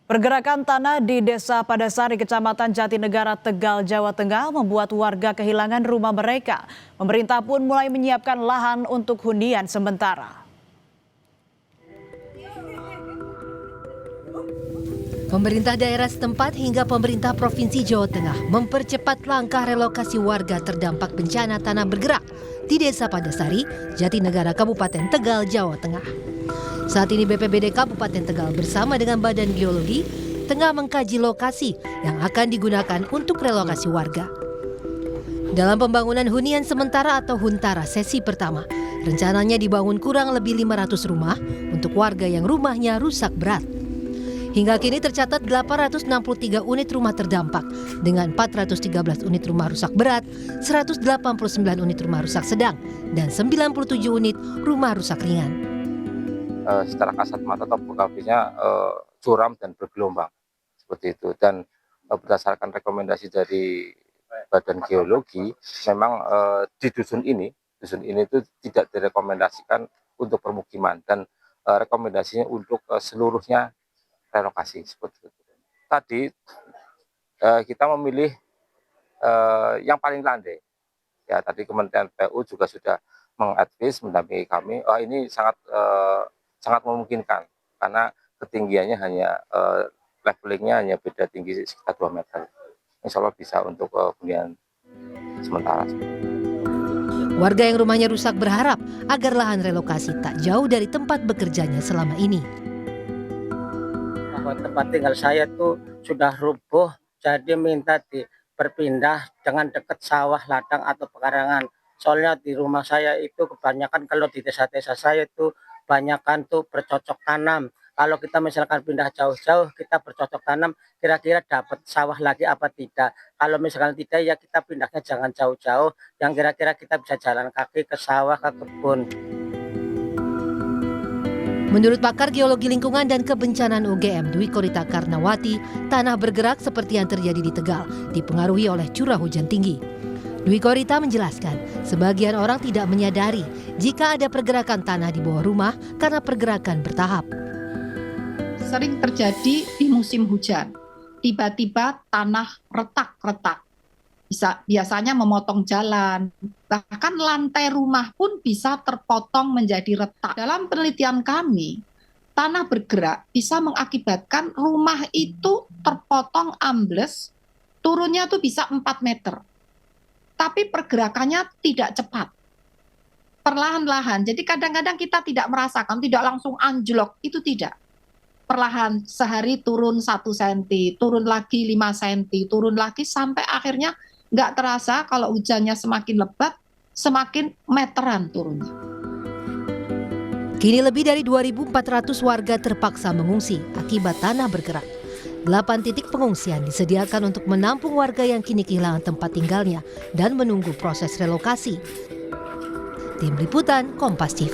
Pergerakan tanah di Desa Padasari, Kecamatan Jatinegara, Tegal, Jawa Tengah membuat warga kehilangan rumah mereka. Pemerintah pun mulai menyiapkan lahan untuk hunian sementara. Pemerintah daerah setempat hingga pemerintah Provinsi Jawa Tengah mempercepat langkah relokasi warga terdampak bencana tanah bergerak di Desa Padasari, Jatinegara, Kabupaten Tegal, Jawa Tengah. Saat ini BPBD Kabupaten Tegal bersama dengan Badan Geologi tengah mengkaji lokasi yang akan digunakan untuk relokasi warga. Dalam pembangunan hunian sementara atau Huntara sesi pertama, rencananya dibangun kurang lebih 500 rumah untuk warga yang rumahnya rusak berat. Hingga kini tercatat 863 unit rumah terdampak dengan 413 unit rumah rusak berat, 189 unit rumah rusak sedang, dan 97 unit rumah rusak ringan. Secara kasat mata topografinya curam dan bergelombang seperti itu, dan berdasarkan rekomendasi dari Badan Geologi memang di dusun ini itu tidak direkomendasikan untuk permukiman dan rekomendasinya untuk seluruhnya relokasi seperti itu. Tadi kita memilih yang paling landai. Ya, tadi Kementerian PU juga sudah mengadvis mendampingi kami. Ini sangat memungkinkan karena ketinggiannya hanya levelingnya hanya beda tinggi sekitar 2 meter. Insya Allah bisa untuk hunian sementara. Warga yang rumahnya rusak berharap agar lahan relokasi tak jauh dari tempat bekerjanya selama ini. Tempat tinggal saya tuh sudah rubuh, jadi minta diperpindah dengan dekat sawah, ladang atau pekarangan. Soalnya di rumah saya itu kebanyakan kalau di desa-desa saya itu kebanyakan tuh bercocok tanam. Kalau kita misalkan pindah jauh-jauh, kita bercocok tanam, kira-kira dapat sawah lagi apa tidak. Kalau misalkan tidak, ya kita pindahnya jangan jauh-jauh, yang kira-kira kita bisa jalan kaki ke sawah, ke kebun. Menurut pakar geologi lingkungan dan kebencanaan UGM Dwi Korita Karnawati, tanah bergerak seperti yang terjadi di Tegal dipengaruhi oleh curah hujan tinggi. Dwi Korita menjelaskan, sebagian orang tidak menyadari jika ada pergerakan tanah di bawah rumah karena pergerakan bertahap. Sering terjadi di musim hujan, tiba-tiba tanah retak-retak. Biasanya memotong jalan, bahkan lantai rumah pun bisa terpotong menjadi retak. Dalam penelitian kami, tanah bergerak bisa mengakibatkan rumah itu terpotong ambles, turunnya tuh bisa 4 meter. Tapi pergerakannya tidak cepat, perlahan-lahan. Jadi kadang-kadang kita tidak merasakan, tidak langsung anjlok, itu tidak. Perlahan, sehari turun 1 cm, turun lagi 5 cm, turun lagi sampai akhirnya nggak terasa kalau hujannya semakin lebat, semakin meteran turunnya. Kini lebih dari 2.400 warga terpaksa mengungsi akibat tanah bergerak. 8 titik pengungsian disediakan untuk menampung warga yang kini kehilangan tempat tinggalnya dan menunggu proses relokasi. Tim Liputan Kompas TV.